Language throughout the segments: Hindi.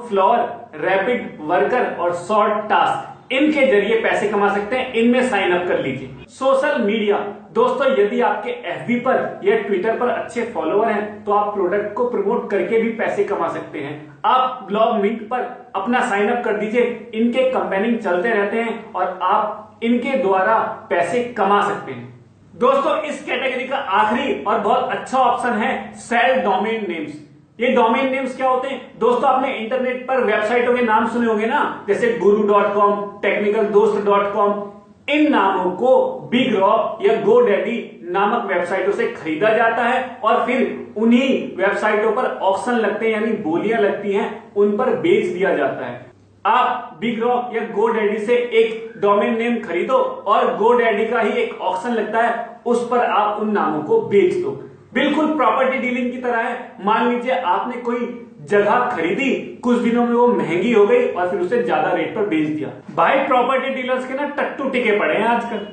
फ्लोर, रैपिड, वर्कर और शॉर्ट टास्क, इनके जरिए पैसे कमा सकते हैं। इनमें साइन अप कर लीजिए। सोशल मीडिया, दोस्तों यदि आपके एफबी पर या ट्विटर पर अच्छे फॉलोअर हैं तो आप प्रोडक्ट को प्रमोट करके भी पैसे कमा सकते हैं। आप ब्लॉग मिंट पर अपना साइन अप कर दीजिए। इनके कंपेनिंग चलते रहते हैं और आप इनके द्वारा पैसे कमा सकते हैं। दोस्तों इस कैटेगरी का आखिरी और बहुत अच्छा ऑप्शन है सेल डोमेन नेम्स। ये डोमेन नेम्स क्या होते हैं दोस्तों? आपने इंटरनेट पर वेबसाइटों के नाम सुने होंगे ना, जैसे guru.com, technicaldost.com। इन नामों को बिग रॉक या GoDaddy नामक वेबसाइटों से खरीदा जाता है और फिर उन्हीं वेबसाइटों पर ऑक्शन लगते हैं, यानी बोलियां लगती हैं, उन पर बेच दिया जाता है। आप बिग रॉक या GoDaddy से एक डोमेन नेम खरीदो और GoDaddy का ही एक ऑक्शन लगता है, उस पर आप उन नामों को बेच दो। बिल्कुल प्रॉपर्टी डीलिंग की तरह है। मान लीजिए आपने कोई जगह खरीदी, कुछ दिनों में वो महंगी हो गई और फिर उसे ज्यादा रेट पर बेच दिया। भाई प्रॉपर्टी डीलर्स के ना टट्टू टिके पड़े हैं आजकल।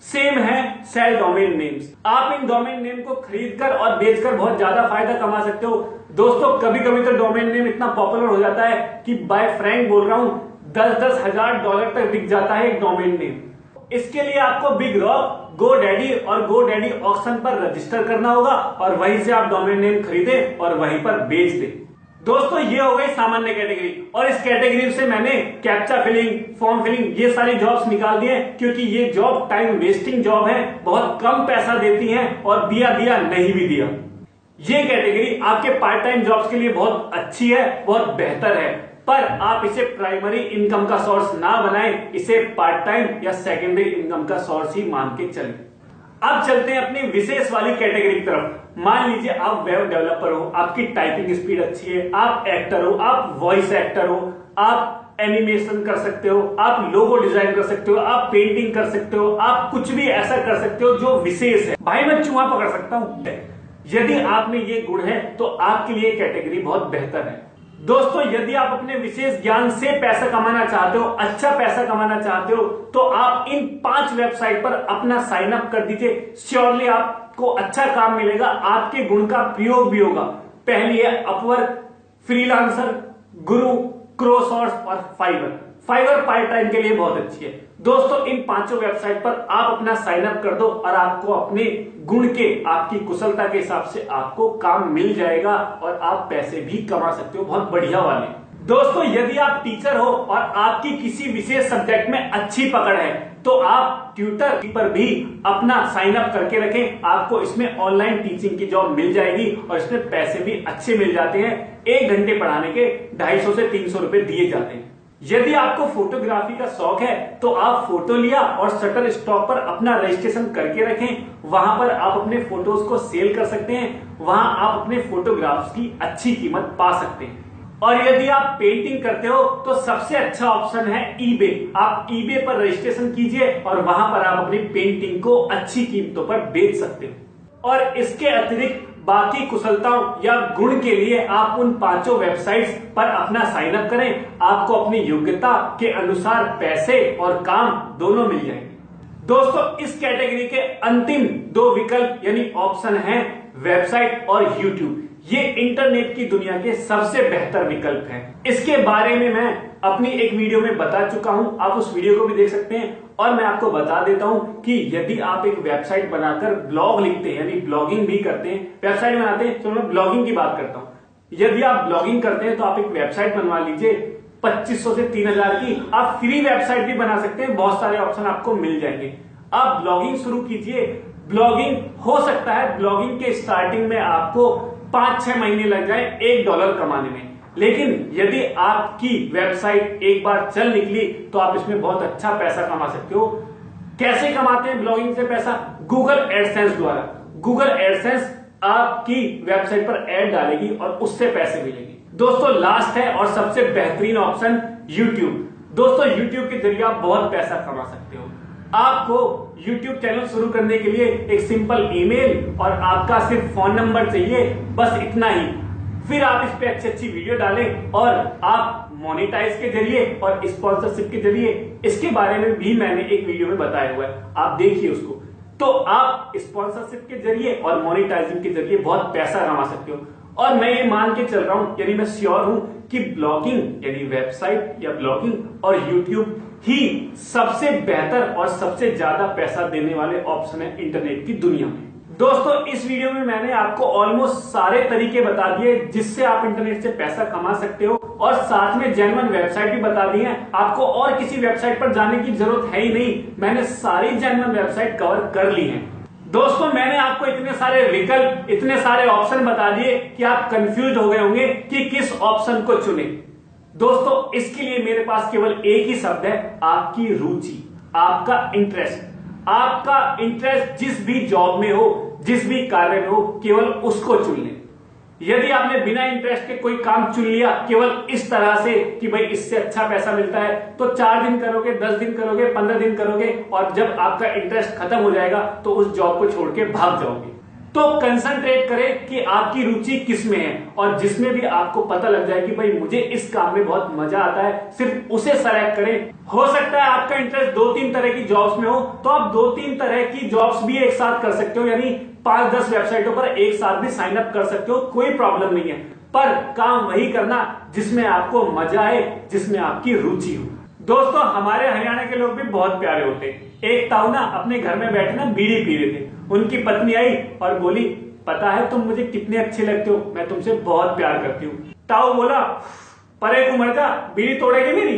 सेम है सेल डोमेन नेम्स। आप इन डोमेन नेम को खरीदकर और बेचकर बहुत ज्यादा फायदा कमा सकते हो। दोस्तों कभी कभी तो डोमेन नेम इतना पॉपुलर हो जाता है कि बाय फ्रैंक बोल रहा हूं, 10-10 हजार डॉलर तक बिक जाता है एक डोमेन नेम। इसके लिए आपको बिग रॉक, GoDaddy और GoDaddy ऑक्शन पर रजिस्टर करना होगा और वहीं से आप डोमेन नेम खरीदें और वहीं पर बेच दें। दोस्तों ये हो गई सामान्य कैटेगरी, और इस कैटेगरी से मैंने कैप्चा फिलिंग, फॉर्म फिलिंग, ये सारी जॉब्स निकाल दिए क्योंकि ये जॉब टाइम वेस्टिंग जॉब है, बहुत कम पैसा देती हैं और दिया नहीं भी दिया। ये कैटेगरी आपके पार्ट टाइम जॉब्स के लिए बहुत अच्छी है, बहुत बेहतर है, पर आप इसे प्राइमरी इनकम का सोर्स ना बनाएं, इसे पार्ट टाइम या सेकेंडरी इनकम का सोर्स ही मान के चलें। अब चलते हैं अपनी विशेष वाली कैटेगरी की तरफ। मान लीजिए आप वेब डेवलपर हो, आपकी टाइपिंग स्पीड अच्छी है, आप एक्टर हो, आप वॉइस एक्टर हो, आप एनिमेशन कर सकते हो, आप लोगो डिजाइन कर सकते हो, आप पेंटिंग कर सकते हो, आप कुछ भी ऐसा कर सकते हो जो विशेष है। भाई मैं चूहा पकड़ सकता हूं। यदि आप में ये गुण है तो आपके लिए कैटेगरी बहुत बेहतर है। दोस्तों यदि आप अपने विशेष ज्ञान से पैसा कमाना चाहते हो, अच्छा पैसा कमाना चाहते हो, तो आप इन 5 वेबसाइट पर अपना साइन अप कर दीजिए। श्योरली आपको अच्छा काम मिलेगा, आपके गुण का प्रयोग भी होगा। पहली है अपवर्क, फ्रीलांसर, गुरु, क्रोसोर्स और फाइवर। फाइवर पार्ट टाइम के लिए बहुत अच्छी है। दोस्तों इन 5 वेबसाइट पर आप अपना साइन अप कर दो और आपको अपने गुण के, आपकी कुशलता के हिसाब से आपको काम मिल जाएगा और आप पैसे भी कमा सकते हो, बहुत बढ़िया वाले। दोस्तों यदि आप टीचर हो और आपकी किसी विशेष सब्जेक्ट में अच्छी पकड़ है तो आप ट्यूटर पर भी अपना साइन अप करके रखें। आपको इसमें ऑनलाइन टीचिंग की जॉब मिल जाएगी और इसमें पैसे भी अच्छे मिल जाते हैं। 1 घंटे पढ़ाने के 250 से 300 रुपए दिए जाते हैं। यदि आपको फोटोग्राफी का शौक है तो आप फोटो लिया और शटर स्टॉक पर अपना रजिस्ट्रेशन करके रखें। वहां पर आप अपने फोटोज को सेल कर सकते हैं, वहां आप अपने फोटोग्राफ्स की अच्छी कीमत पा सकते हैं। और यदि आप पेंटिंग करते हो तो सबसे अच्छा ऑप्शन है eBay। आप eBay पर रजिस्ट्रेशन कीजिए और वहां पर आप अपनी पेंटिंग को अच्छी कीमतों पर बेच सकते हो। और इसके अतिरिक्त बाकी कुशलताओं या गुण के लिए आप उन 5 वेबसाइट्स पर अपना साइन अप करें। आपको अपनी योग्यता के अनुसार पैसे और काम दोनों मिल जाएंगे। दोस्तों इस कैटेगरी के अंतिम 2 विकल्प यानी ऑप्शन हैं वेबसाइट और यूट्यूब। ये इंटरनेट की दुनिया के सबसे बेहतर विकल्प हैं। इसके बारे में मैं अपनी एक वीडियो में बता चुका हूं, आप उस वीडियो को भी देख सकते हैं। और मैं आपको बता देता हूं कि यदि आप एक वेबसाइट बनाकर ब्लॉग लिखते हैं, यानी ब्लॉगिंग भी करते हैं, वेबसाइट बनाते हैं, तो मैं ब्लॉगिंग की बात करता हूं। यदि आप ब्लॉगिंग करते हैं तो आप एक वेबसाइट बनवा लीजिए 2500 से 3000 की। आप फ्री वेबसाइट भी बना सकते हैं, बहुत सारे ऑप्शन आपको मिल जाएंगे। आप ब्लॉगिंग शुरू कीजिए। ब्लॉगिंग हो सकता है ब्लॉगिंग के स्टार्टिंग में आपको 5-6 महीने लग जाए $1 कमाने में, लेकिन यदि आपकी वेबसाइट एक बार चल निकली तो आप इसमें बहुत अच्छा पैसा कमा सकते हो। कैसे कमाते हैं ब्लॉगिंग से पैसा? गूगल एडसेंस द्वारा। गूगल एडसेंस आपकी वेबसाइट पर एड डालेगी और उससे पैसे मिलेंगे। दोस्तों लास्ट है और सबसे बेहतरीन ऑप्शन यूट्यूब। दोस्तों यूट्यूब के जरिए आप बहुत पैसा कमा सकते हो। आपको YouTube चैनल शुरू करने के लिए एक सिंपल ईमेल और आपका सिर्फ फोन नंबर चाहिए, बस इतना ही। फिर आप इस पे अच्छी वीडियो डालें और आप मोनेटाइज के जरिए और स्पॉन्सरशिप के जरिए, इसके बारे में भी मैंने एक वीडियो में बताया हुआ है, आप देखिए उसको। तो आप स्पॉन्सरशिप के जरिए और मोनेटाइजिंग के जरिए बहुत पैसा कमा सकते हो। और मैं ये मान के चल रहा हूं, यानी मैं श्योर हूं कि ब्लॉगिंग यानी वेबसाइट या ब्लॉगिंग और यूट्यूब ही सबसे बेहतर और सबसे ज्यादा पैसा देने वाले ऑप्शन है इंटरनेट की दुनिया में। दोस्तों इस वीडियो में मैंने आपको ऑलमोस्ट सारे तरीके बता दिए जिससे आप इंटरनेट से पैसा कमा सकते हो, और साथ में जेन्युइन वेबसाइट भी बता दी है। आपको और किसी वेबसाइट पर जाने की जरूरत है ही नहीं, मैंने सारी जेन्युइन वेबसाइट कवर कर ली है। दोस्तों मैंने आपको इतने सारे विकल्प, इतने सारे ऑप्शन बता दिए कि आप कंफ्यूज हो गए होंगे कि किस ऑप्शन को चुने। दोस्तों इसके लिए मेरे पास केवल एक ही शब्द है, आपकी रुचि, आपका इंटरेस्ट। आपका इंटरेस्ट जिस भी जॉब में हो, जिस भी कार्य में हो, केवल उसको चुन लें। यदि आपने बिना इंटरेस्ट के कोई काम चुन लिया केवल इस तरह से कि भाई इससे अच्छा पैसा मिलता है, तो 4 दिन करोगे, 10 दिन करोगे, 15 दिन करोगे, और जब आपका इंटरेस्ट खत्म हो जाएगा तो उस जॉब को छोड़ के भाग जाओगे। तो कंसंट्रेट करें कि आपकी रुचि किस में है, और जिसमें भी आपको पता लग जाए कि भाई मुझे इस काम में बहुत मजा आता है, सिर्फ उसे सेलेक्ट करें। हो सकता है आपका इंटरेस्ट 2-3 तरह की जॉब्स में हो, तो आप 2-3 तरह की जॉब्स भी एक साथ कर सकते हो, यानी 5-10 वेबसाइटों पर एक साथ भी साइन अप कर सकते हो, कोई प्रॉब्लम नहीं है। पर काम वही करना जिसमें आपको मजा आए, जिसमें आपकी रुचि हो। दोस्तों हमारे हरियाणा के लोग भी बहुत प्यारे होते हैं। एक ताऊ ना अपने घर में बैठे ना बीड़ी पी रहे थे, उनकी पत्नी आई और बोली, पता है तुम मुझे कितने अच्छे लगते हो, मैं तुमसे बहुत प्यार करती हूँ। ताऊ बोला, पर एक उम्र का बीड़ी तोड़ेगी मेरी।